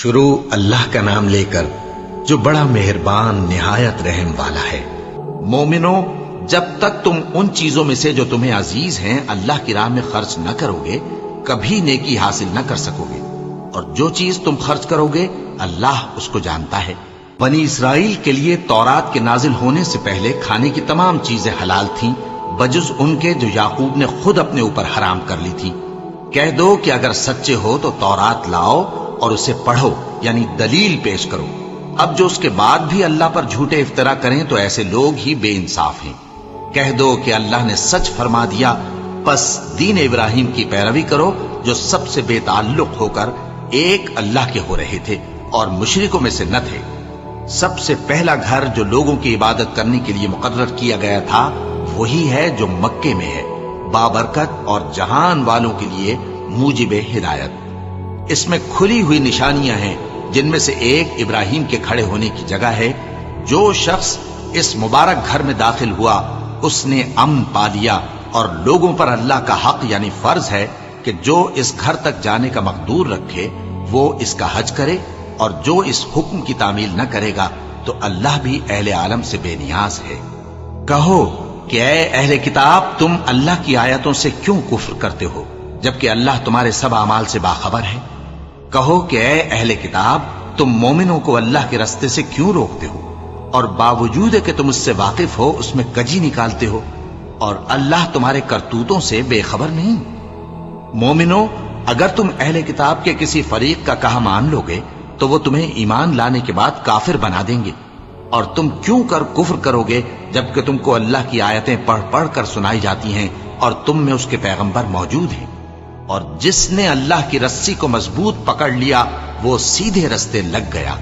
شروع اللہ کا نام لے کر جو بڑا مہربان نہایت رحم والا ہے۔ مومنو، جب تک تم ان چیزوں میں سے جو تمہیں عزیز ہیں اللہ کی راہ میں خرچ نہ کرو گے کبھی نیکی حاصل نہ کر سکو گے، اور جو چیز تم خرچ کرو گے اللہ اس کو جانتا ہے۔ بنی اسرائیل کے لیے تورات کے نازل ہونے سے پہلے کھانے کی تمام چیزیں حلال تھیں بجز ان کے جو یعقوب نے خود اپنے اوپر حرام کر لی تھی۔ کہہ دو کہ اگر سچے ہو تو تورات لاؤ اور اسے پڑھو، یعنی دلیل پیش کرو۔ اب جو اس کے بعد بھی اللہ پر جھوٹے افطرا کریں تو ایسے لوگ ہی بے انصاف ہیں۔ کہہ دو کہ اللہ نے سچ فرما دیا، پس دین ابراہیم کی پیروی کرو جو سب سے بے تعلق ہو کر ایک اللہ کے ہو رہے تھے اور مشرکوں میں سے نہ تھے۔ سب سے پہلا گھر جو لوگوں کی عبادت کرنے کے لیے مقرر کیا گیا تھا وہی ہے جو مکے میں ہے، بابرکت اور جہان والوں کے لیے موجب ہدایت۔ اس میں کھلی ہوئی نشانیاں ہیں جن میں سے ایک ابراہیم کے کھڑے ہونے کی جگہ ہے۔ جو شخص اس مبارک گھر میں داخل ہوا اس نے امن پا لیا، اور لوگوں پر اللہ کا حق یعنی فرض ہے کہ جو اس گھر تک جانے کا مقدور رکھے وہ اس کا حج کرے، اور جو اس حکم کی تعمیل نہ کرے گا تو اللہ بھی اہل عالم سے بے نیاز ہے۔ کہو کہ اے اہل کتاب، تم اللہ کی آیتوں سے کیوں کفر کرتے ہو جبکہ اللہ تمہارے سب اعمال سے باخبر ہے؟ کہو کہ اے اہل کتاب، تم مومنوں کو اللہ کے رستے سے کیوں روکتے ہو اور باوجود کہ تم اس سے واقف ہو اس میں کجی نکالتے ہو، اور اللہ تمہارے کرتوتوں سے بے خبر نہیں؟ مومنو، اگر تم اہل کتاب کے کسی فریق کا کہا مان لو گے تو وہ تمہیں ایمان لانے کے بعد کافر بنا دیں گے، اور تم کیوں کر کفر کرو گے جبکہ تم کو اللہ کی آیتیں پڑھ پڑھ کر سنائی جاتی ہیں اور تم میں اس کے پیغمبر موجود ہیں؟ اور جس نے اللہ کی رسی کو مضبوط پکڑ لیا وہ سیدھے رستے لگ گیا۔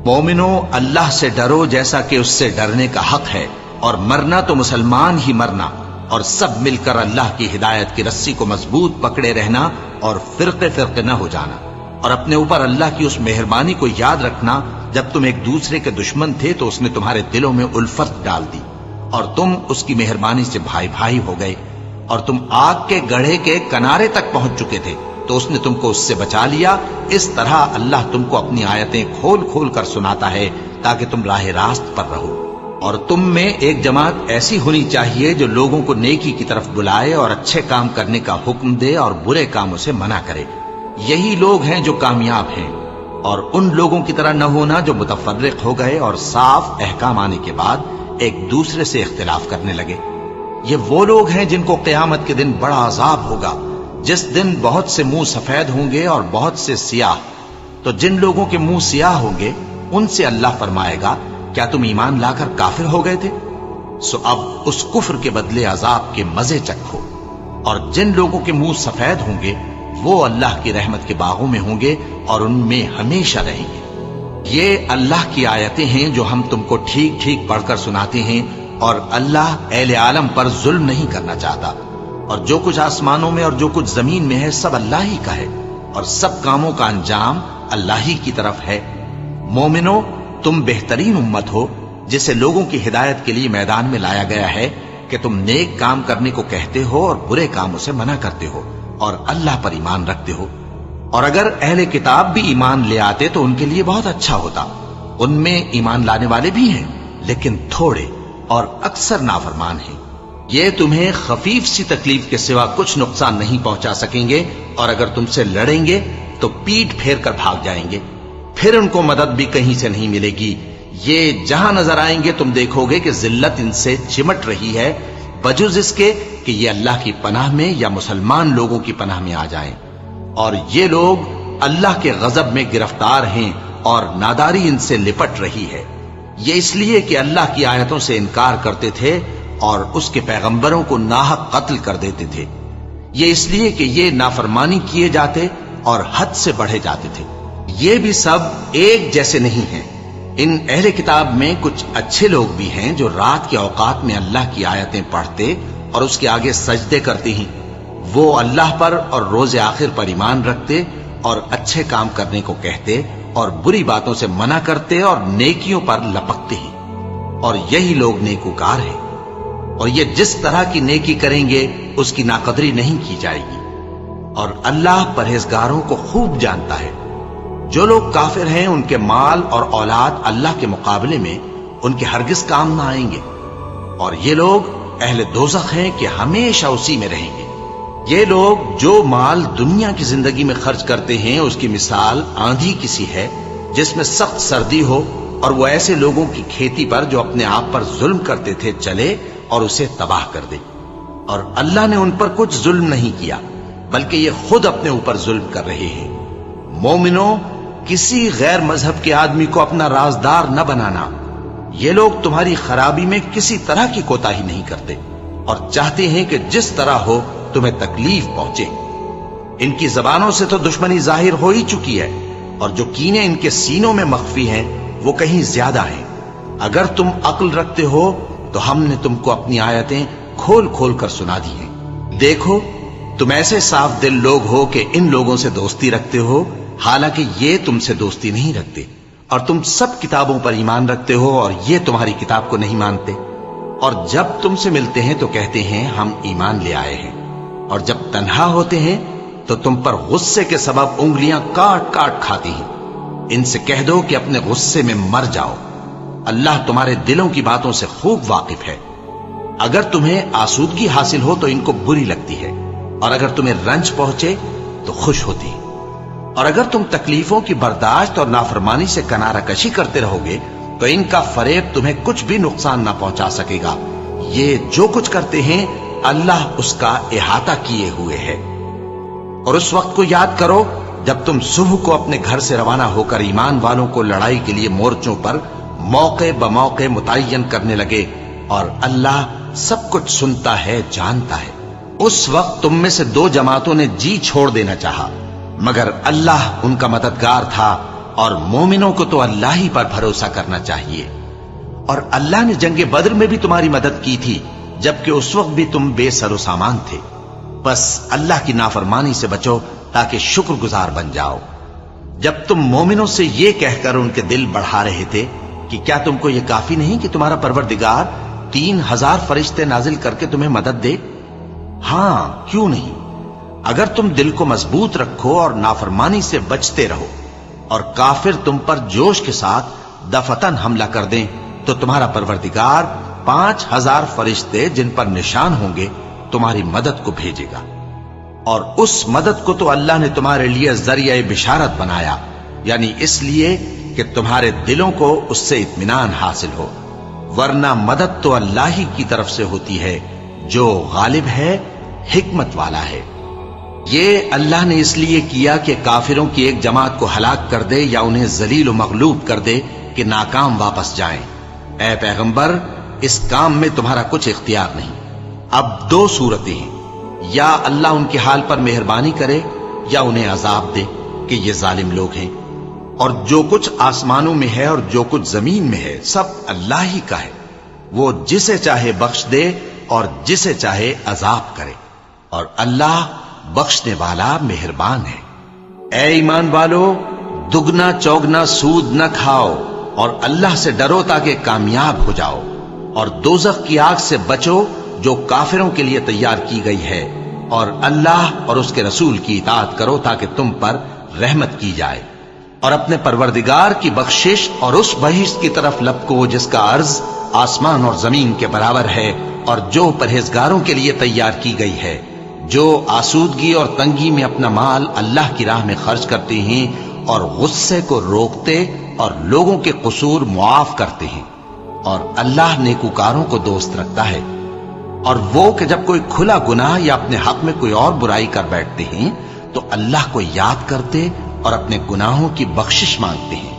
مومنو، اللہ سے ڈرو جیسا کہ اس سے ڈرنے کا حق ہے، اور مرنا تو مسلمان ہی مرنا، اور سب مل کر اللہ کی ہدایت کی رسی کو مضبوط پکڑے رہنا اور فرقے فرقے نہ ہو جانا، اور اپنے اوپر اللہ کی اس مہربانی کو یاد رکھنا جب تم ایک دوسرے کے دشمن تھے تو اس نے تمہارے دلوں میں الفت ڈال دی اور تم اس کی مہربانی سے بھائی بھائی ہو گئے، اور تم آگ کے گڑھے کے کنارے تک پہنچ چکے تھے تو اس نے تم کو اس سے بچا لیا۔ اس طرح اللہ تم کو اپنی آیتیں کھول کھول کر سناتا ہے تاکہ تم راہ راست پر رہو۔ اور تم میں ایک جماعت ایسی ہونی چاہیے جو لوگوں کو نیکی کی طرف بلائے اور اچھے کام کرنے کا حکم دے اور برے کاموں سے منع کرے۔ یہی لوگ ہیں جو کامیاب ہیں، اور ان لوگوں کی طرح نہ ہونا جو متفرق ہو گئے اور صاف احکام آنے کے بعد ایک دوسرے سے اختلاف کرنے لگے۔ یہ وہ لوگ ہیں جن کو قیامت کے دن بڑا عذاب ہوگا، جس دن بہت سے منہ سفید ہوں گے اور بہت سے سیاہ۔ تو جن لوگوں کے منہ سیاہ ہوں گے ان سے اللہ فرمائے گا، کیا تم ایمان لا کر کافر ہو گئے تھے؟ سو اب اس کفر کے بدلے عذاب کے مزے چکھو۔ اور جن لوگوں کے منہ سفید ہوں گے وہ اللہ کی رحمت کے باغوں میں ہوں گے اور ان میں ہمیشہ رہیں گے۔ یہ اللہ کی آیتیں ہیں جو ہم تم کو ٹھیک ٹھیک پڑھ کر سناتے ہیں، اور اللہ اہل عالم پر ظلم نہیں کرنا چاہتا، اور جو کچھ آسمانوں میں اور جو کچھ زمین میں ہے سب اللہ ہی کا ہے، اور سب کاموں کا انجام اللہ ہی کی طرف ہے۔ مومنو، تم بہترین امت ہو جسے لوگوں کی ہدایت کے لیے میدان میں لایا گیا ہے کہ تم نیک کام کرنے کو کہتے ہو اور برے کاموں سے منع کرتے ہو اور اللہ پر ایمان رکھتے ہو۔ اور اگر اہل کتاب بھی ایمان لے آتے تو ان کے لیے بہت اچھا ہوتا۔ ان میں ایمان لانے والے بھی ہیں لیکن تھوڑے، اور اکثر نافرمان ہیں۔ یہ تمہیں خفیف سی تکلیف کے سوا کچھ نقصان نہیں پہنچا سکیں گے، اور اگر تم سے لڑیں گے تو پیٹ پھیر کر بھاگ جائیں گے، پھر ان کو مدد بھی کہیں سے نہیں ملے گی۔ یہ جہاں نظر آئیں گے تم دیکھو گے کہ ذلت ان سے چمٹ رہی ہے، بجز اس کے کہ یہ اللہ کی پناہ میں یا مسلمان لوگوں کی پناہ میں آ جائیں۔ اور یہ لوگ اللہ کے غضب میں گرفتار ہیں اور ناداری ان سے لپٹ رہی ہے۔ یہ اس لیے کہ اللہ کی آیتوں سے انکار کرتے تھے اور اس کے پیغمبروں کو ناحق قتل کر دیتے تھے۔ یہ اس لیے کہ یہ نافرمانی کیے جاتے اور حد سے بڑھے جاتے تھے۔ یہ بھی سب ایک جیسے نہیں ہیں۔ ان اہل کتاب میں کچھ اچھے لوگ بھی ہیں جو رات کے اوقات میں اللہ کی آیتیں پڑھتے اور اس کے آگے سجدے کرتے ہیں۔ وہ اللہ پر اور روز آخر پر ایمان رکھتے اور اچھے کام کرنے کو کہتے اور بری باتوں سے منع کرتے اور نیکیوں پر لپکتے ہیں، اور یہی لوگ نیکوکار ہیں۔ اور یہ جس طرح کی نیکی کریں گے اس کی ناقدری نہیں کی جائے گی، اور اللہ پرہیزگاروں کو خوب جانتا ہے۔ جو لوگ کافر ہیں ان کے مال اور اولاد اللہ کے مقابلے میں ان کے ہرگز کام نہ آئیں گے، اور یہ لوگ اہل دوزخ ہیں کہ ہمیشہ اسی میں رہیں گے۔ یہ لوگ جو مال دنیا کی زندگی میں خرچ کرتے ہیں اس کی مثال آندھی کسی ہے جس میں سخت سردی ہو، اور وہ ایسے لوگوں کی کھیتی پر جو اپنے آپ پر ظلم کرتے تھے چلے اور اسے تباہ کر دے۔ اور اللہ نے ان پر کچھ ظلم نہیں کیا بلکہ یہ خود اپنے اوپر ظلم کر رہے ہیں۔ مومنوں، کسی غیر مذہب کے آدمی کو اپنا رازدار نہ بنانا۔ یہ لوگ تمہاری خرابی میں کسی طرح کی کوتاہی نہیں کرتے اور چاہتے ہیں کہ جس طرح ہو تمہیں تکلیف پہنچے۔ ان کی زبانوں سے تو دشمنی ظاہر ہو ہی چکی ہے، اور جو کینے ان کے سینوں میں مخفی ہیں وہ کہیں زیادہ ہیں۔ اگر تم عقل رکھتے ہو تو ہم نے تم کو اپنی آیتیں کھول کھول کر سنا دی ہیں۔ دیکھو، تم ایسے صاف دل لوگ ہو کہ ان لوگوں سے دوستی رکھتے ہو، حالانکہ یہ تم سے دوستی نہیں رکھتے، اور تم سب کتابوں پر ایمان رکھتے ہو اور یہ تمہاری کتاب کو نہیں مانتے۔ اور جب تم سے ملتے ہیں تو کہتے ہیں ہم ایمان لے آئے ہیں، اور جب تنہا ہوتے ہیں تو تم پر غصے کے سبب انگلیاں کاٹ کاٹ کھاتی ہیں۔ ان سے کہہ دو کہ اپنے غصے میں مر جاؤ، اللہ تمہارے دلوں کی باتوں سے خوب واقف ہے۔ اگر تمہیں آسودگی حاصل ہو تو ان کو بری لگتی ہے، اور اگر تمہیں رنج پہنچے تو خوش ہوتی ہے۔ اور اگر تم تکلیفوں کی برداشت اور نافرمانی سے کنارہ کشی کرتے رہو گے تو ان کا فریب تمہیں کچھ بھی نقصان نہ پہنچا سکے گا۔ یہ جو کچھ کرتے ہیں اللہ اس کا احاطہ کیے ہوئے ہے۔ اور اس وقت کو یاد کرو جب تم صبح کو اپنے گھر سے روانہ ہو کر ایمان والوں کو لڑائی کے لیے مورچوں پر موقع بموقع متعین کرنے لگے، اور اللہ سب کچھ سنتا ہے، جانتا ہے۔ اس وقت تم میں سے دو جماعتوں نے جی چھوڑ دینا چاہا، مگر اللہ ان کا مددگار تھا، اور مومنوں کو تو اللہ ہی پر بھروسہ کرنا چاہیے۔ اور اللہ نے جنگ بدر میں بھی تمہاری مدد کی تھی جبکہ اس وقت بھی تم بے سر و سامان تھے۔ بس اللہ کی نافرمانی سے بچو تاکہ شکر گزار بن جاؤ۔ جب تم مومنوں سے یہ کہہ کر ان کے دل بڑھا رہے تھے کہ کیا تم کو یہ کافی نہیں کہ تمہارا پروردگار 3000 فرشتے نازل کر کے تمہیں مدد دے؟ ہاں، کیوں نہیں؟ اگر تم دل کو مضبوط رکھو اور نافرمانی سے بچتے رہو، اور کافر تم پر جوش کے ساتھ دفتن حملہ کر دیں تو تمہارا پروردگار 5000 فرشتے جن پر نشان ہوں گے تمہاری مدد کو بھیجے گا۔ اور اس مدد کو تو اللہ نے تمہارے لیے ذریعہ بشارت بنایا، یعنی اس لیے کہ تمہارے دلوں کو اس سے اطمینان حاصل ہو، ورنہ مدد تو اللہ ہی کی طرف سے ہوتی ہے جو غالب ہے، حکمت والا ہے۔ یہ اللہ نے اس لیے کیا کہ کافروں کی ایک جماعت کو ہلاک کر دے یا انہیں ذلیل و مغلوب کر دے کہ ناکام واپس جائیں۔ اے پیغمبر، اس کام میں تمہارا کچھ اختیار نہیں۔ اب دو صورتیں ہیں، یا اللہ ان کے حال پر مہربانی کرے یا انہیں عذاب دے کہ یہ ظالم لوگ ہیں۔ اور جو کچھ آسمانوں میں ہے اور جو کچھ زمین میں ہے سب اللہ ہی کا ہے، وہ جسے چاہے بخش دے اور جسے چاہے عذاب کرے، اور اللہ بخشنے والا مہربان ہے۔ اے ایمان والو، دگنا چوگنا سود نہ کھاؤ اور اللہ سے ڈرو تاکہ کامیاب ہو جاؤ، اور دوزخ کی آگ سے بچو جو کافروں کے لیے تیار کی گئی ہے، اور اللہ اور اس کے رسول کی اطاعت کرو تاکہ تم پر رحمت کی جائے، اور اپنے پروردگار کی بخشش اور اس بہشت کی طرف لپکو جس کا عرض آسمان اور زمین کے برابر ہے، اور جو پرہیزگاروں کے لیے تیار کی گئی ہے، جو آسودگی اور تنگی میں اپنا مال اللہ کی راہ میں خرچ کرتے ہیں اور غصے کو روکتے اور لوگوں کے قصور معاف کرتے ہیں، اور اللہ نیکوکاروں کو دوست رکھتا ہے۔ اور وہ کہ جب کوئی کھلا گناہ یا اپنے حق میں کوئی اور برائی کر بیٹھتے ہیں تو اللہ کو یاد کرتے اور اپنے گناہوں کی بخشش مانگتے ہیں،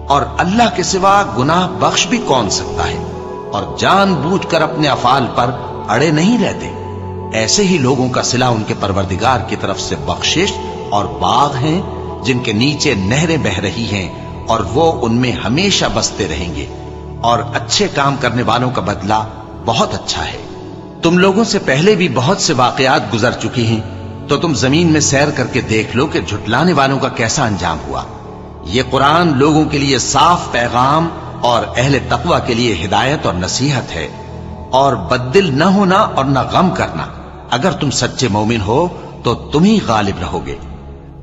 اور اللہ کے سوا گناہ بخش بھی کون سکتا ہے، اور جان بوجھ کر اپنے افعال پر اڑے نہیں رہتے۔ ایسے ہی لوگوں کا صلہ ان کے پروردگار کی طرف سے بخشش اور باغ ہیں جن کے نیچے نہریں بہ رہی ہیں، اور وہ ان میں ہمیشہ بستے رہیں گے، اور اچھے کام کرنے والوں کا بدلہ بہت اچھا ہے۔ تم لوگوں سے پہلے بھی بہت سے واقعات گزر چکے ہیں، تو تم زمین میں سیر کر کے دیکھ لو کہ جھٹلانے والوں کا کیسا انجام ہوا۔ یہ قرآن لوگوں کے لیے صاف پیغام اور اہل تقوی کے لیے ہدایت اور نصیحت ہے۔ اور بددل نہ ہونا اور نہ غم کرنا، اگر تم سچے مومن ہو تو تم ہی غالب رہو گے۔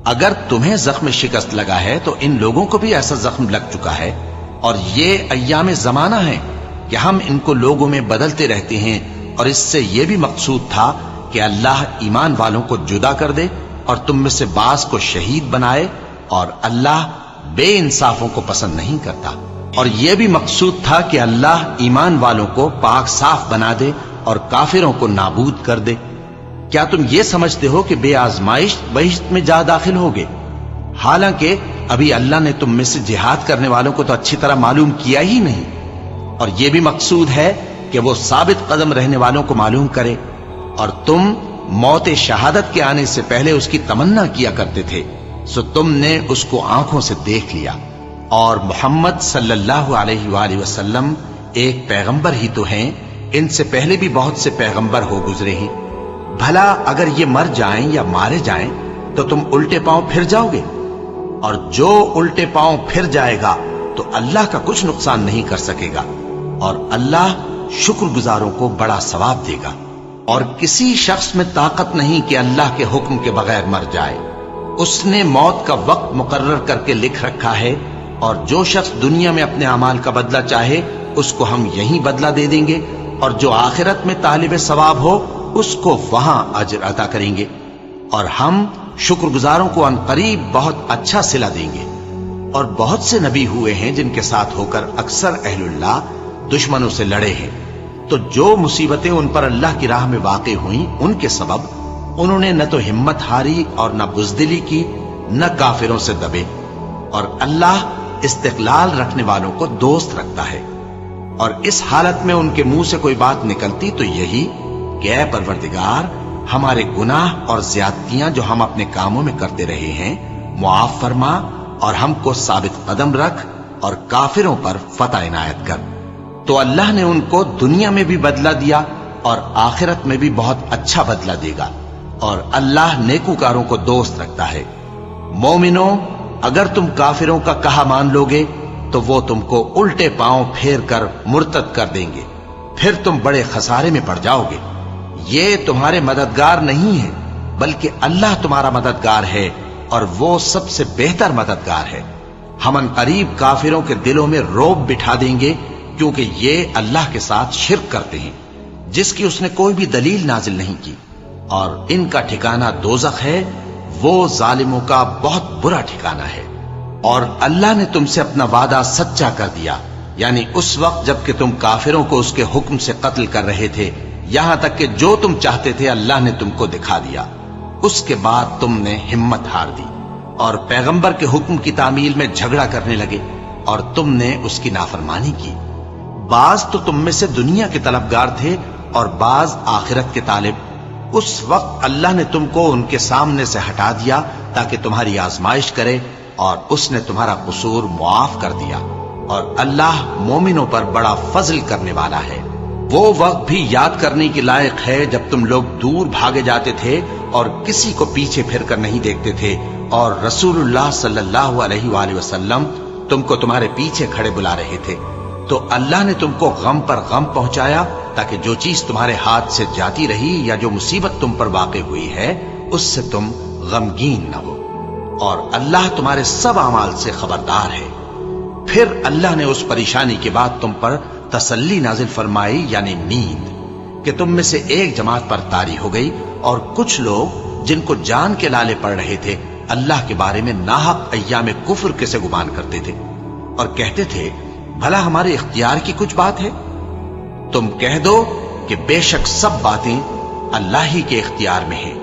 اگر تمہیں زخم شکست لگا ہے تو ان لوگوں کو بھی ایسا زخم لگ چکا ہے، اور یہ ایام زمانہ ہے کہ ہم ان کو لوگوں میں بدلتے رہتے ہیں، اور اس سے یہ بھی مقصود تھا کہ اللہ ایمان والوں کو جدا کر دے اور تم میں سے بعض کو شہید بنائے، اور اللہ بے انصافوں کو پسند نہیں کرتا۔ اور یہ بھی مقصود تھا کہ اللہ ایمان والوں کو پاک صاف بنا دے اور کافروں کو نابود کر دے۔ کیا تم یہ سمجھتے ہو کہ بے آزمائش بہشت میں جا داخل ہوگے؟ حالانکہ ابھی اللہ نے تم میں سے جہاد کرنے والوں کو تو اچھی طرح معلوم کیا ہی نہیں، اور یہ بھی مقصود ہے کہ وہ ثابت قدم رہنے والوں کو معلوم کرے، اور تم موت شہادت کے آنے سے پہلے اس کی تمنا کیا کرتے تھے، سو تم نے اس کو آنکھوں سے دیکھ لیا۔ اور محمد صلی اللہ علیہ وآلہ وسلم ایک پیغمبر ہی تو ہیں، ان سے پہلے بھی بہت سے پیغمبر ہو گزرے ہیں۔ بھلا اگر یہ مر جائیں یا مارے جائیں تو تم الٹے پاؤں پھر جاؤ گے؟ اور جو الٹے پاؤں پھر جائے گا تو اللہ کا کچھ نقصان نہیں کر سکے گا، اور اللہ شکر گزاروں کو بڑا ثواب دے گا۔ اور کسی شخص میں طاقت نہیں کہ اللہ کے حکم کے بغیر مر جائے، اس نے موت کا وقت مقرر کر کے لکھ رکھا ہے، اور جو شخص دنیا میں اپنے اعمال کا بدلہ چاہے اس کو ہم یہیں بدلہ دے دیں گے، اور جو آخرت میں طالب ثواب ہو اس کو وہاں اجر عطا کریں گے، اور ہم شکر گزاروں کو عنقریب بہت اچھا صلہ دیں گے۔ اور بہت سے نبی ہوئے ہیں جن کے ساتھ ہو کر اکثر اہل اللہ دشمنوں سے لڑے ہیں، تو جو مصیبتیں ان پر اللہ کی راہ میں واقع ہوئیں ان کے سبب انہوں نے نہ تو ہمت ہاری اور نہ بزدلی کی، نہ کافروں سے دبے، اور اللہ استقلال رکھنے والوں کو دوست رکھتا ہے۔ اور اس حالت میں ان کے منہ سے کوئی بات نکلتی تو یہی کہ اے پروردگار، ہمارے گناہ اور زیادتیاں جو ہم اپنے کاموں میں کرتے رہے ہیں معاف فرما، اور ہم کو ثابت قدم رکھ، اور کافروں پر فتح عنایت کر۔ تو اللہ نے ان کو دنیا میں بھی بدلہ دیا اور آخرت میں بھی بہت اچھا بدلہ دے گا، اور اللہ نیکوکاروں کو دوست رکھتا ہے۔ مومنو، اگر تم کافروں کا کہا مان لوگے تو وہ تم کو الٹے پاؤں پھیر کر مرتد کر دیں گے، پھر تم بڑے خسارے میں پڑ جاؤ گے۔ یہ تمہارے مددگار نہیں ہے بلکہ اللہ تمہارا مددگار ہے، اور وہ سب سے بہتر مددگار ہے۔ ہم عنقریب کافروں کے دلوں میں رعب بٹھا دیں گے، کیونکہ یہ اللہ کے ساتھ شرک کرتے ہیں جس کی اس نے کوئی بھی دلیل نازل نہیں کی، اور ان کا ٹھکانہ دوزخ ہے، وہ ظالموں کا بہت برا ٹھکانہ ہے۔ اور اللہ نے تم سے اپنا وعدہ سچا کر دیا، یعنی اس وقت جب کہ تم کافروں کو اس کے حکم سے قتل کر رہے تھے، یہاں تک کہ جو تم چاہتے تھے اللہ نے تم کو دکھا دیا۔ اس کے بعد تم نے ہمت ہار دی اور پیغمبر کے حکم کی تعمیل میں جھگڑا کرنے لگے، اور تم نے اس کی نافرمانی کی۔ بعض تو تم میں سے دنیا کے طلبگار تھے اور بعض آخرت کے طالب۔ اس وقت اللہ نے تم کو ان کے سامنے سے ہٹا دیا تاکہ تمہاری آزمائش کرے، اور اس نے تمہارا قصور معاف کر دیا، اور اللہ مومنوں پر بڑا فضل کرنے والا ہے۔ وہ وقت بھی یاد کرنے کے لائق ہے جب تم لوگ دور بھاگے جاتے تھے اور کسی کو پیچھے پھر کر نہیں دیکھتے تھے، اور رسول اللہ صلی اللہ علیہ وآلہ وسلم تم کو تمہارے پیچھے کھڑے بلا رہے تھے، تو اللہ نے تم کو غم پر غم پہنچایا تاکہ جو چیز تمہارے ہاتھ سے جاتی رہی یا جو مصیبت تم پر واقع ہوئی ہے اس سے تم غمگین نہ ہو، اور اللہ تمہارے سب اعمال سے خبردار ہے۔ پھر اللہ نے اس پریشانی کے بعد تم پر تسلی نازل فرمائی، یعنی نیند، کہ تم میں سے ایک جماعت پر طاری ہو گئی، اور کچھ لوگ جن کو جان کے لالے پڑ رہے تھے اللہ کے بارے میں ناحق ایام کفر کے سے گمان کرتے تھے، اور کہتے تھے بھلا ہمارے اختیار کی کچھ بات ہے؟ تم کہہ دو کہ بے شک سب باتیں اللہ ہی کے اختیار میں ہیں۔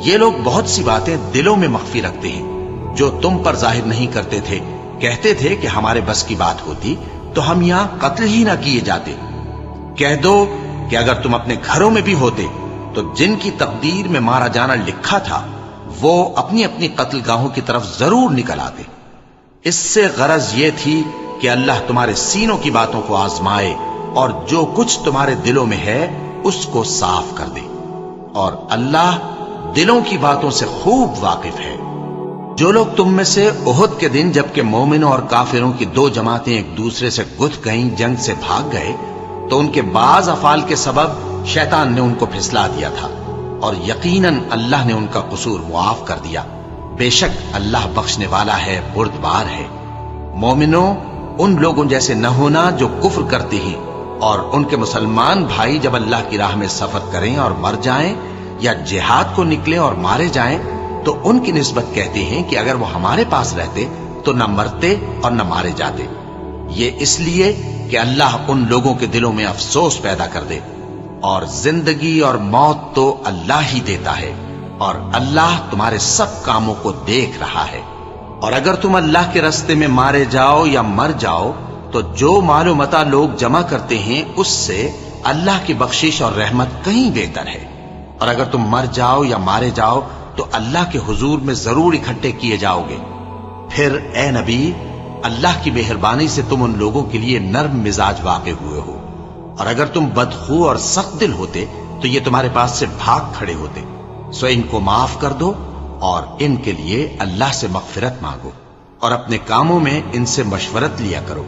یہ لوگ بہت سی باتیں دلوں میں مخفی رکھتے ہیں جو تم پر ظاہر نہیں کرتے تھے۔ کہتے تھے کہ ہمارے بس کی بات ہوتی تو ہم یہاں قتل ہی نہ کیے جاتے۔ کہہ دو کہ اگر تم اپنے گھروں میں بھی ہوتے تو جن کی تقدیر میں مارا جانا لکھا تھا وہ اپنی اپنی قتل گاہوں کی طرف ضرور نکل آتے۔ اس سے غرض یہ تھی کہ اللہ تمہارے سینوں کی باتوں کو آزمائے اور جو کچھ تمہارے دلوں میں ہے اس کو صاف کر دے، اور اللہ دلوں کی باتوں سے خوب واقف ہے۔ جو لوگ تم میں سے احد کے دن جبکہ مومنوں اور کافروں کی دو جماعتیں ایک دوسرے سے گتھ گئیں جنگ سے بھاگ گئے تو ان کے بعض افعال کے سبب شیطان نے ان کو پھسلا دیا تھا، اور یقیناً اللہ نے ان کا قصور معاف کر دیا۔ بے شک اللہ بخشنے والا ہے، بردبار ہے۔ مومنوں، ان لوگوں جیسے نہ ہونا جو کفر کرتے ہیں اور ان کے مسلمان بھائی جب اللہ کی راہ میں سفر کریں اور مر جائیں یا جہاد کو نکلیں اور مارے جائیں تو ان کی نسبت کہتے ہیں کہ اگر وہ ہمارے پاس رہتے تو نہ مرتے اور نہ مارے جاتے۔ یہ اس لیے کہ اللہ ان لوگوں کے دلوں میں افسوس پیدا کر دے، اور زندگی اور موت تو اللہ ہی دیتا ہے، اور اللہ تمہارے سب کاموں کو دیکھ رہا ہے۔ اور اگر تم اللہ کے راستے میں مارے جاؤ یا مر جاؤ تو جو مال و متاع لوگ جمع کرتے ہیں اس سے اللہ کی بخشش اور رحمت کہیں بہتر ہے۔ اور اگر تم مر جاؤ یا مارے جاؤ تو اللہ کے حضور میں ضرور اکٹھے کیے جاؤ گے۔ پھر اے نبی، اللہ کی مہربانی سے تم ان لوگوں کے لیے نرم مزاج واقع ہوئے ہو، اور اگر تم بدخو اور سخت دل ہوتے تو یہ تمہارے پاس سے بھاگ کھڑے ہوتے۔ سو ان کو معاف کر دو اور ان کے لیے اللہ سے مغفرت مانگو، اور اپنے کاموں میں ان سے مشورت لیا کرو،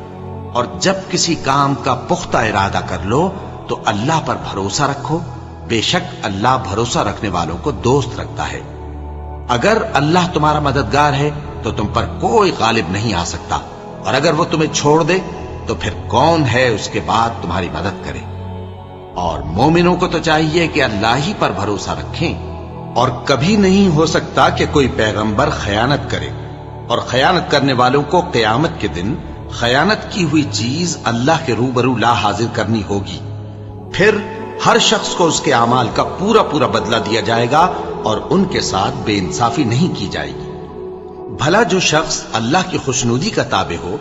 اور جب کسی کام کا پختہ ارادہ کر لو تو اللہ پر بھروسہ رکھو، بے شک اللہ بھروسہ رکھنے والوں کو دوست رکھتا ہے۔ اگر اللہ تمہارا مددگار ہے تو تم پر کوئی غالب نہیں آ سکتا، اور اگر وہ تمہیں چھوڑ دے تو پھر کون ہے اس کے بعد تمہاری مدد کرے۔ اور مومنوں کو تو چاہیے کہ اللہ ہی پر بھروسہ رکھیں، اور کبھی نہیں ہو سکتا کہ کوئی پیغمبر خیانت کرے، اور خیانت کرنے والوں کو قیامت کے دن خیانت کی ہوئی چیز اللہ کے روبرو لا حاضر کرنی ہوگی۔ پھر ہر شخص کو اس کے اعمال کا پورا پورا بدلہ دیا جائے گا، اور ان کے ساتھ بے انصافی نہیں کی جائے گی۔ بھلا جو شخص اللہ کی خوشنودی کا تابع ہو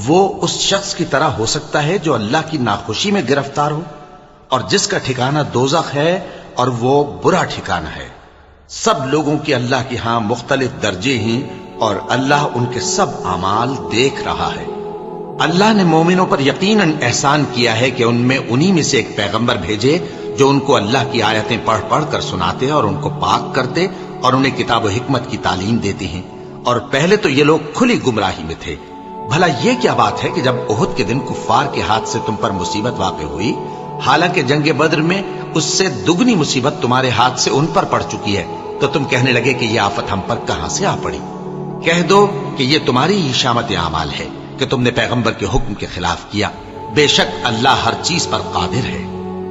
وہ اس شخص کی طرح ہو سکتا ہے جو اللہ کی ناخوشی میں گرفتار ہو، اور جس کا ٹھکانہ دوزخ ہے اور وہ برا ٹھکانہ ہے۔ سب لوگوں کے اللہ کے ہاں مختلف درجے ہیں، اور اللہ ان کے سب اعمال دیکھ رہا ہے۔ اللہ نے مومنوں پر یقیناً احسان کیا ہے کہ ان میں انہی میں سے ایک پیغمبر بھیجے جو ان کو اللہ کی آیتیں پڑھ پڑھ کر سناتے اور ان کو پاک کرتے اور انہیں کتاب و حکمت کی تعلیم دیتے ہیں، اور پہلے تو یہ لوگ کھلی گمراہی میں تھے۔ بھلا یہ کیا بات ہے کہ جب احد کے دن کفار کے ہاتھ سے تم پر مصیبت واقع ہوئی، حالانکہ جنگ بدر میں اس سے دگنی مصیبت تمہارے ہاتھ سے ان پر پڑ چکی ہے، تو تم کہنے لگے کہ یہ آفت ہم پر کہاں سے آ پڑی؟ کہہ دو کہ یہ تمہاری ہی شامت اعمال ہے کہ تم نے پیغمبر کے حکم کے خلاف کیا، بے شک اللہ ہر چیز پر قادر ہے۔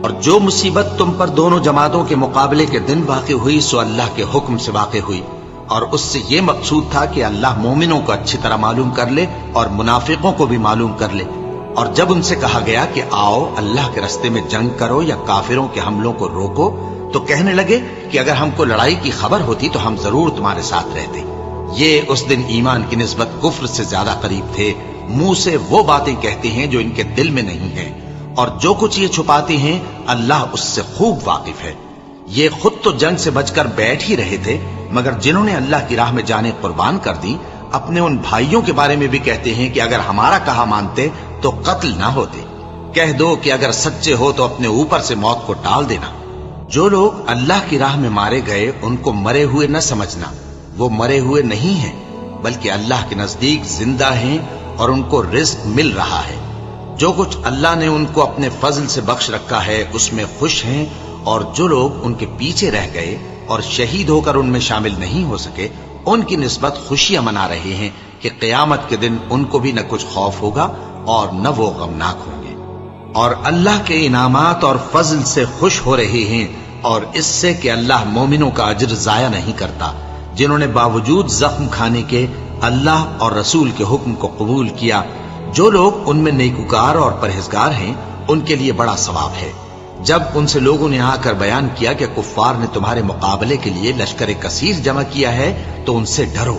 اور جو مصیبت تم پر دونوں جماعتوں کے مقابلے کے دن واقع ہوئی سو اللہ کے حکم سے واقع ہوئی، اور اس سے یہ مقصود تھا کہ اللہ مومنوں کو اچھی طرح معلوم کر لے اور منافقوں کو بھی معلوم کر لے۔ اور جب ان سے کہا گیا کہ آؤ اللہ کے راستے میں جنگ کرو یا کافروں کے حملوں کو روکو، تو کہنے لگے کہ اگر ہم کو لڑائی کی خبر ہوتی تو ہم ضرور تمہارے ساتھ رہتے۔ یہ اس دن ایمان کی نسبت کفر سے زیادہ قریب تھے، منہ سے وہ باتیں کہتے ہیں جو ان کے دل میں نہیں ہیں، اور جو کچھ یہ چھپاتے ہیں اللہ اس سے خوب واقف ہے۔ یہ خود تو جنگ سے بچ کر بیٹھ ہی رہے تھے، مگر جنہوں نے اللہ کی راہ میں جانیں قربان کر دی اپنے ان بھائیوں کے بارے میں بھی کہتے ہیں کہ اگر ہمارا کہا مانتے تو قتل نہ ہوتے۔ کہہ دو کہ اگر سچے ہو تو اپنے اوپر سے موت کو ٹال دینا۔ جو لوگ اللہ کی راہ میں مارے گئے ان کو مرے ہوئے نہ سمجھنا، وہ مرے ہوئے نہیں ہیں بلکہ اللہ کے نزدیک زندہ ہیں اور ان کو رزق مل رہا ہے۔ جو کچھ اللہ نے ان کو اپنے فضل سے بخش رکھا ہے اس میں خوش ہیں، اور جو لوگ ان کے پیچھے رہ گئے اور شہید ہو کر ان میں شامل نہیں ہو سکے ان کی نسبت خوشیاں منا رہے ہیں کہ قیامت کے دن ان کو بھی نہ کچھ خوف ہوگا اور نہ وہ غمناک ہوں گے، اور اللہ کے انعامات اور فضل سے خوش ہو رہے ہیں، اور اس سے کہ اللہ مومنوں کا اجر ضائع نہیں کرتا۔ جنہوں نے باوجود زخم کھانے کے اللہ اور رسول کے حکم کو قبول کیا، جو لوگ ان میں نیکوکار اور پرہیزگار ہیں ان کے لیے بڑا ثواب ہے۔ جب ان سے لوگوں نے آ کر بیان کیا کہ کفار نے تمہارے مقابلے کے لیے لشکر کثیر جمع کیا ہے تو ان سے ڈرو،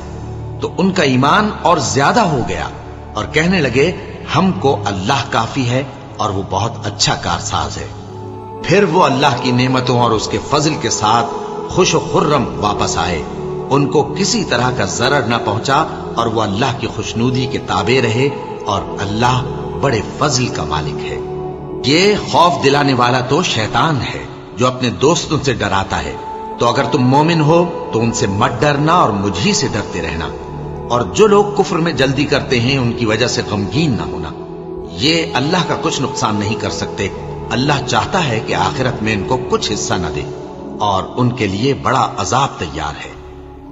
تو ان کا ایمان اور زیادہ ہو گیا، اور کہنے لگے ہم کو اللہ کافی ہے اور وہ بہت اچھا کارساز ہے۔ پھر وہ اللہ کی نعمتوں اور اس کے فضل کے ساتھ خوش و خرم واپس آئے، ان کو کسی طرح کا ضرر نہ پہنچا، اور وہ اللہ کی خوشنودی کے تابع رہے، اور اللہ بڑے فضل کا مالک ہے۔ یہ خوف دلانے والا تو شیطان ہے جو اپنے دوستوں سے ڈراتا ہے، تو اگر تم مومن ہو تو ان سے مت ڈرنا اور مجھ سے ڈرتے رہنا، اور جو لوگ کفر میں جلدی کرتے ہیں ان کی وجہ سے غمگین نہ ہونا۔ یہ اللہ کا کچھ نقصان نہیں کر سکتے، اللہ چاہتا ہے کہ آخرت میں ان کو کچھ حصہ نہ دے، اور ان کے لیے بڑا عذاب تیار ہے۔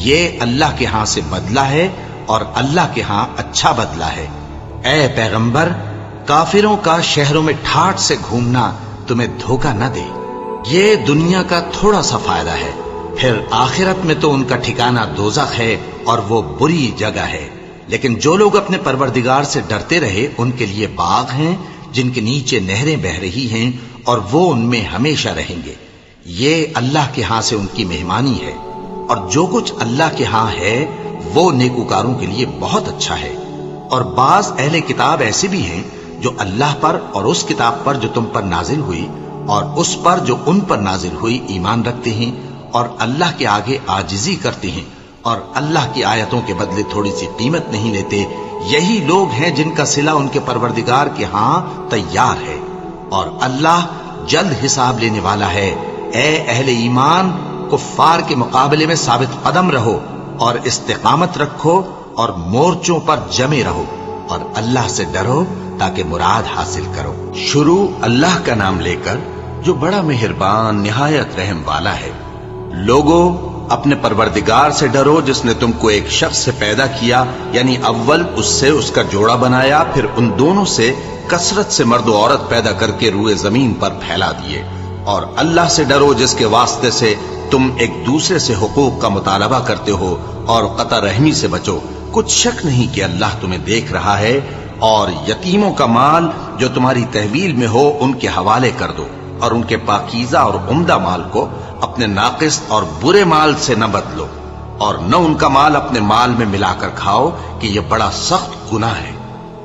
یہ اللہ کے ہاں سے بدلہ ہے اور اللہ کے ہاں اچھا بدلہ ہے۔ اے پیغمبر، کافروں کا شہروں میں ٹھاٹ سے گھومنا تمہیں دھوکہ نہ دے، یہ دنیا کا تھوڑا سا فائدہ ہے، پھر آخرت میں تو ان کا ٹھکانہ دوزخ ہے اور وہ بری جگہ ہے۔ لیکن جو لوگ اپنے پروردگار سے ڈرتے رہے ان کے لیے باغ ہیں جن کے نیچے نہریں بہہ رہی ہیں اور وہ ان میں ہمیشہ رہیں گے، یہ اللہ کے ہاں سے ان کی مہمانی ہے، اور جو کچھ اللہ کے ہاں ہے وہ نیکوکاروں کے لیے بہت اچھا ہے۔ اور بعض اہل کتاب ایسے بھی ہیں جو اللہ پر اور اس کتاب پر جو تم پر نازل ہوئی اور اس پر جو ان پر نازل ہوئی ایمان رکھتے ہیں اور اللہ کے آگے عاجزی کرتے ہیں اور اللہ کی آیتوں کے بدلے تھوڑی سی قیمت نہیں لیتے، یہی لوگ ہیں جن کا صلہ ان کے پروردگار کے ہاں تیار ہے، اور اللہ جلد حساب لینے والا ہے۔ اے اہل ایمان، کفار کے مقابلے میں ثابت قدم رہو اور استقامت رکھو اور مورچوں پر جمے رہو اور اللہ سے ڈرو تاکہ مراد حاصل کرو۔ شروع اللہ کا نام لے کر جو بڑا مہربان نہایت رحم والا ہے۔ لوگو، اپنے پروردگار سے ڈرو جس نے تم کو ایک شخص سے پیدا کیا، یعنی اول اس سے اس کا جوڑا بنایا، پھر ان دونوں سے کثرت سے مرد و عورت پیدا کر کے روئے زمین پر پھیلا دیے۔ اور اللہ سے ڈرو جس کے واسطے سے تم ایک دوسرے سے حقوق کا مطالبہ کرتے ہو، اور قطع رحمی سے بچو، کچھ شک نہیں کہ اللہ تمہیں دیکھ رہا ہے۔ اور یتیموں کا مال جو تمہاری تحویل میں ہو ان کے حوالے کر دو، اور ان کے پاکیزہ اور عمدہ مال کو اپنے ناقص اور برے مال سے نہ بدلو، اور نہ ان کا مال اپنے مال میں ملا کر کھاؤ کہ یہ بڑا سخت گناہ ہے۔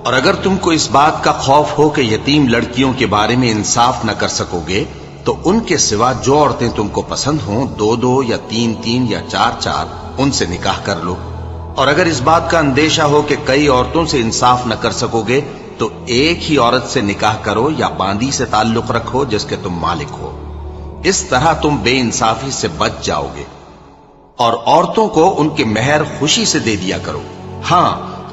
اور اگر تم کو اس بات کا خوف ہو کہ یتیم لڑکیوں کے بارے میں انصاف نہ کر سکو گے تو ان کے سوا جو عورتیں تم کو پسند ہوں، 2 یا 3 یا 4 ان سے نکاح کر لو۔ اور اگر اس بات کا اندیشہ ہو کہ کئی عورتوں سے انصاف نہ کر سکو گے تو ایک ہی عورت سے نکاح کرو یا باندی سے تعلق رکھو جس کے تم مالک ہو، اس طرح تم بے انصافی سے بچ جاؤ گے۔ اور عورتوں کو ان کے مہر خوشی سے دے دیا کرو، ہاں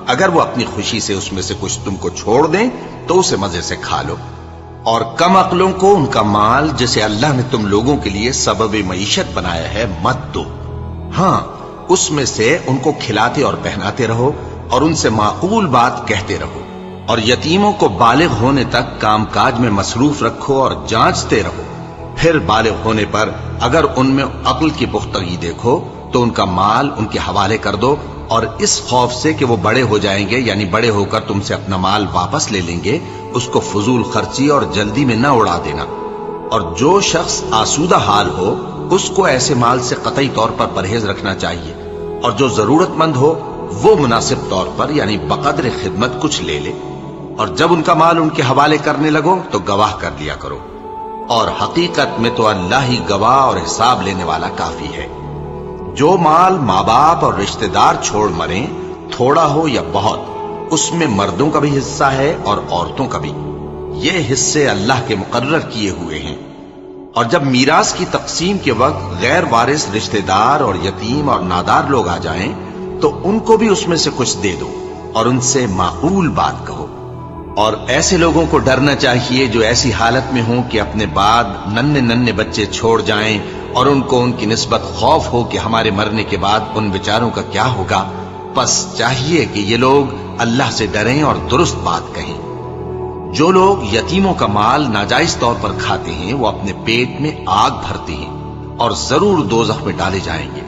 اگر وہ اپنی خوشی سے اس میں سے کچھ تم کو چھوڑ دیں تو اسے مزے سے کھا لو۔ اور کم عقلوں کو ان کا مال جسے اللہ نے تم لوگوں کے لیے سبب معیشت بنایا ہے مت دو، ہاں اس میں سے ان کو کھلاتے اور پہناتے رہو اور ان سے معقول بات کہتے رہو۔ اور یتیموں کو بالغ ہونے تک کام کاج میں مصروف رکھو اور جانچتے رہو، پھر بالغ ہونے پر اگر ان میں عقل کی پختگی دیکھو تو ان کا مال ان کے حوالے کر دو، اور اس خوف سے کہ وہ بڑے ہو جائیں گے، یعنی بڑے ہو کر تم سے اپنا مال واپس لے لیں گے، اس کو فضول خرچی اور جلدی میں نہ اڑا دینا۔ اور جو شخص آسودہ حال ہو اس کو ایسے مال سے قطعی طور پر پرہیز رکھنا چاہیے، اور جو ضرورت مند ہو وہ مناسب طور پر یعنی بقدر خدمت کچھ لے لے۔ اور جب ان کا مال ان کے حوالے کرنے لگو تو گواہ کر لیا کرو، اور حقیقت میں تو اللہ ہی گواہ اور حساب لینے والا کافی ہے۔ جو مال ماں باپ اور رشتہ دار چھوڑ مریں، تھوڑا ہو یا بہت، اس میں مردوں کا بھی حصہ ہے اور عورتوں کا بھی، یہ حصے اللہ کے مقرر کیے ہوئے ہیں۔ اور جب میراث کی تقسیم کے وقت غیر وارث رشتہ دار اور یتیم اور نادار لوگ آ جائیں تو ان کو بھی اس میں سے کچھ دے دو اور ان سے معقول بات کہو۔ اور ایسے لوگوں کو ڈرنا چاہیے جو ایسی حالت میں ہوں کہ اپنے بعد ننھے بچے چھوڑ جائیں اور ان کو ان کی نسبت خوف ہو کہ ہمارے مرنے کے بعد ان بیچاروں کا کیا ہوگا۔ پس چاہیے کہ یہ لوگ اللہ سے ڈریں اور درست بات کہیں۔ جو لوگ یتیموں کا مال ناجائز طور پر کھاتے ہیں وہ اپنے پیٹ میں آگ بھرتے ہیں اور ضرور دوزخ میں ڈالے جائیں گے۔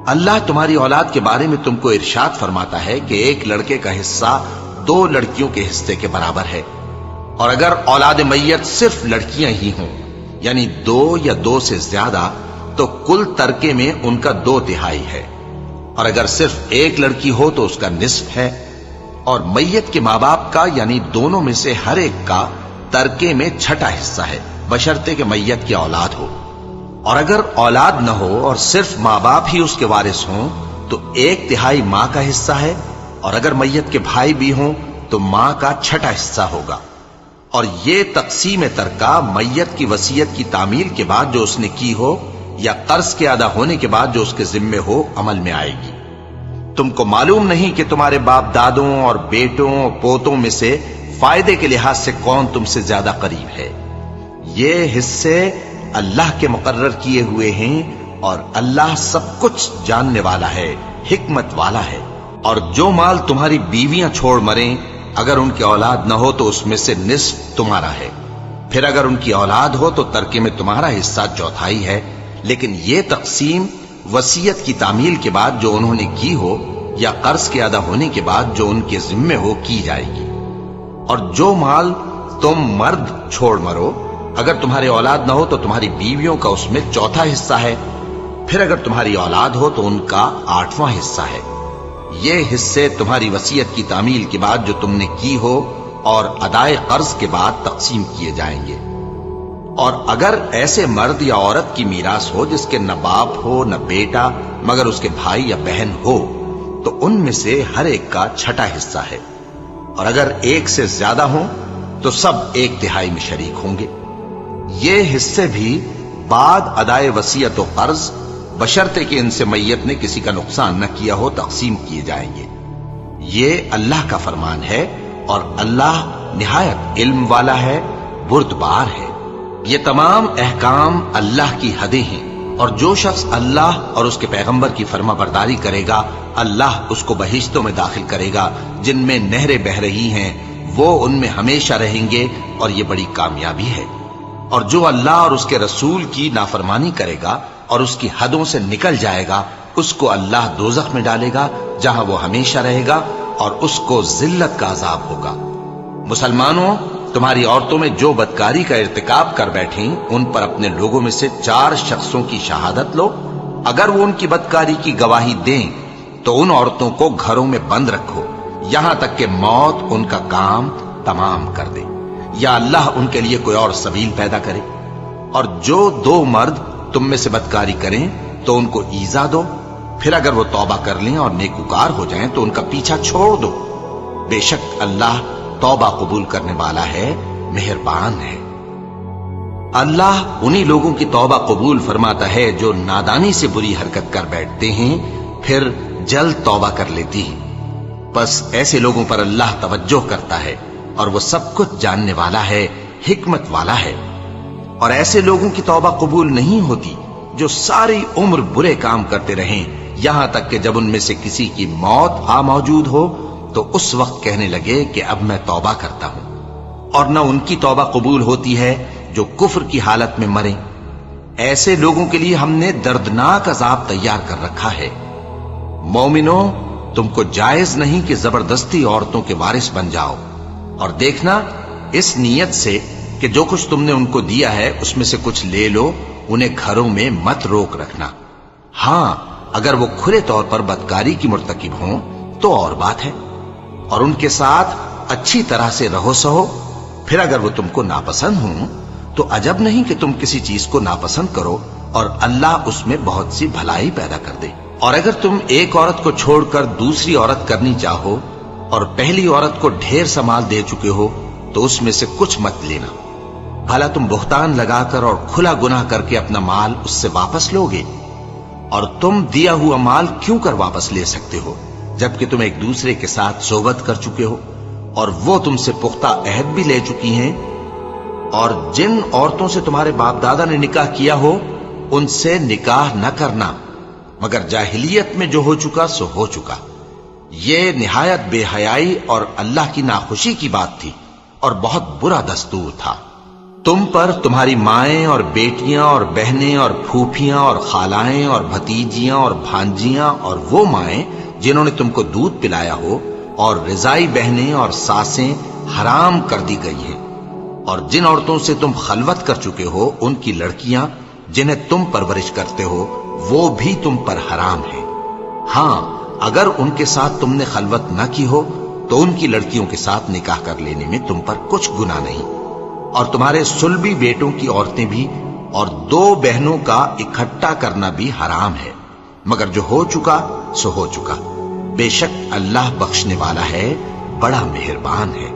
اللہ تمہاری اولاد کے بارے میں تم کو ارشاد فرماتا ہے کہ ایک لڑکے کا حصہ 2 لڑکیوں کے حصے کے برابر ہے، اور اگر اولاد میت صرف لڑکیاں ہی ہوں یعنی 2 یا 2 سے زیادہ تو کل ترکے میں ان کا 2/3 ہے، اور اگر صرف ایک لڑکی ہو تو اس کا نصف ہے، اور میت کے ماں باپ کا یعنی دونوں میں سے ہر ایک کا ترکے میں 6واں حصہ ہے، بشرطے کہ میت کی اولاد ہو۔ اور اگر اولاد نہ ہو اور صرف ماں باپ ہی اس کے وارث ہوں تو 1/3 ماں کا حصہ ہے، اور اگر میت کے بھائی بھی ہوں تو ماں کا 6واں حصہ ہوگا۔ اور یہ تقسیم ترکہ میت کی وصیت کی تعمیل کے بعد جو اس نے کی ہو یا قرض کے ادا ہونے کے بعد جو اس کے ذمے ہو عمل میں آئے گی۔ تم کو معلوم نہیں کہ تمہارے باپ دادوں اور بیٹوں اور پوتوں میں سے فائدے کے لحاظ سے کون تم سے زیادہ قریب ہے۔ یہ حصے اللہ کے مقرر کیے ہوئے ہیں اور اللہ سب کچھ جاننے والا ہے، حکمت والا ہے۔ اور جو مال تمہاری بیویاں چھوڑ مریں، اگر ان کی اولاد نہ ہو تو اس میں سے نصف تمہارا ہے، پھر اگر ان کی اولاد ہو تو ترکے میں تمہارا حصہ چوتھائی ہے، لیکن یہ تقسیم وصیت کی تعمیل کے بعد جو انہوں نے کی ہو یا قرض کے ادا ہونے کے بعد جو ان کے ذمے ہو کی جائے گی۔ اور جو مال تم مرد چھوڑ مرو، اگر تمہاری اولاد نہ ہو تو تمہاری بیویوں کا اس میں چوتھا حصہ ہے، پھر اگر تمہاری اولاد ہو تو ان کا 8واں حصہ ہے۔ یہ حصے تمہاری وصیت کی تعمیل کے بعد جو تم نے کی ہو اور ادائے قرض کے بعد تقسیم کیے جائیں گے۔ اور اگر ایسے مرد یا عورت کی میراث ہو جس کے نہ باپ ہو نہ بیٹا مگر اس کے بھائی یا بہن ہو، تو ان میں سے ہر ایک کا چھٹا حصہ ہے، اور اگر ایک سے زیادہ ہوں تو سب 1/3 میں شریک ہوں گے۔ یہ حصے بھی بعد ادائے وصیت و قرض بشرطے کہ ان سے میت نے کسی کا نقصان نہ کیا ہو تقسیم کیے جائیں گے۔ یہ اللہ کا فرمان ہے اور اللہ نہایت علم والا ہے، بردبار ہے۔ یہ تمام احکام اللہ کی حدیں ہیں، اور جو شخص اللہ اور اس کے پیغمبر کی فرما برداری کرے گا اللہ اس کو بہشتوں میں داخل کرے گا جن میں نہریں بہ رہی ہیں، وہ ان میں ہمیشہ رہیں گے، اور یہ بڑی کامیابی ہے۔ اور جو اللہ اور اس کے رسول کی نافرمانی کرے گا اور اس کی حدوں سے نکل جائے گا، اس کو اللہ دوزخ میں ڈالے گا جہاں وہ ہمیشہ رہے گا، اور اس کو ذلت کا عذاب ہوگا۔ مسلمانوں، تمہاری عورتوں میں جو بدکاری کا ارتکاب کر بیٹھیں ان پر اپنے لوگوں میں سے 4 شخصوں کی شہادت لو۔ اگر وہ ان کی بدکاری کی گواہی دیں تو ان عورتوں کو گھروں میں بند رکھو یہاں تک کہ موت ان کا کام تمام کر دے، یا اللہ ان کے لیے کوئی اور سبیل پیدا کرے۔ اور جو 2 مرد تم میں سے بدکاری کریں تو ان کو ایذا دو، پھر اگر وہ توبہ کر لیں اور نیکوکار ہو جائیں تو ان کا پیچھا چھوڑ دو۔ بے شک اللہ توبہ قبول کرنے والا ہے، مہربان ہے۔ اللہ انہی لوگوں کی توبہ قبول فرماتا ہے جو نادانی سے بری حرکت کر بیٹھتے ہیں پھر جلد توبہ کر لیتی ہیں، بس ایسے لوگوں پر اللہ توجہ کرتا ہے اور وہ سب کچھ جاننے والا ہے، حکمت والا ہے۔ اور ایسے لوگوں کی توبہ قبول نہیں ہوتی جو ساری عمر برے کام کرتے رہیں یہاں تک کہ جب ان میں سے کسی کی موت آ موجود ہو تو اس وقت کہنے لگے کہ اب میں توبہ کرتا ہوں۔ اور نہ ان کی توبہ قبول ہوتی ہے جو کفر کی حالت میں مریں۔ ایسے لوگوں کے لیے ہم نے دردناک عذاب تیار کر رکھا ہے۔ مومنوں، تم کو جائز نہیں کہ زبردستی عورتوں کے وارث بن جاؤ، اور دیکھنا اس نیت سے کہ جو کچھ تم نے ان کو دیا ہے اس میں سے کچھ لے لو، انہیں گھروں میں مت روک رکھنا۔ ہاں، اگر وہ کھلے طور پر بدکاری کی مرتکب ہوں تو اور بات ہے، اور ان کے ساتھ اچھی طرح سے رہو سہو۔ پھر اگر وہ تم کو ناپسند ہوں تو عجب نہیں کہ تم کسی چیز کو ناپسند کرو، اور اللہ اس میں بہت سی بھلائی پیدا کر دے۔ اور اگر تم ایک عورت کو چھوڑ کر دوسری عورت کرنی چاہو اور پہلی عورت کو ڈھیر سا مال دے چکے ہو تو اس میں سے کچھ مت لینا، بھلا تم بہتان لگا کر اور کھلا گناہ کر کے اپنا مال اس سے واپس لوگے؟ اور تم دیا ہوا مال کیوں کر واپس لے سکتے ہو جبکہ تم ایک دوسرے کے ساتھ صحبت کر چکے ہو اور وہ تم سے پختہ عہد بھی لے چکی ہیں؟ اور جن عورتوں سے تمہارے باپ دادا نے نکاح کیا ہو ان سے نکاح نہ کرنا مگر جاہلیت میں جو ہو چکا سو ہو چکا۔ یہ نہایت بے حیائی اور اللہ کی ناخوشی کی بات تھی اور بہت برا دستور تھا۔ تم پر تمہاری مائیں اور بیٹیاں اور بہنیں اور پھوپھیاں اور خالائیں اور بھتیجیاں اور بھانجیاں اور وہ مائیں جنہوں نے تم کو دودھ پلایا ہو اور رضائی بہنیں اور ساسیں حرام کر دی گئی ہیں، اور جن عورتوں سے تم خلوت کر چکے ہو ان کی لڑکیاں جنہیں تم پرورش کرتے ہو وہ بھی تم پر حرام ہیں۔ ہاں، اگر ان کے ساتھ تم نے خلوت نہ کی ہو تو ان کی لڑکیوں کے ساتھ نکاح کر لینے میں تم پر کچھ گناہ نہیں۔ اور تمہارے صلبی بیٹوں کی عورتیں بھی اور 2 بہنوں کا اکٹھا کرنا بھی حرام ہے، مگر جو ہو چکا سو ہو چکا۔ بے شک اللہ بخشنے والا ہے، بڑا مہربان ہے۔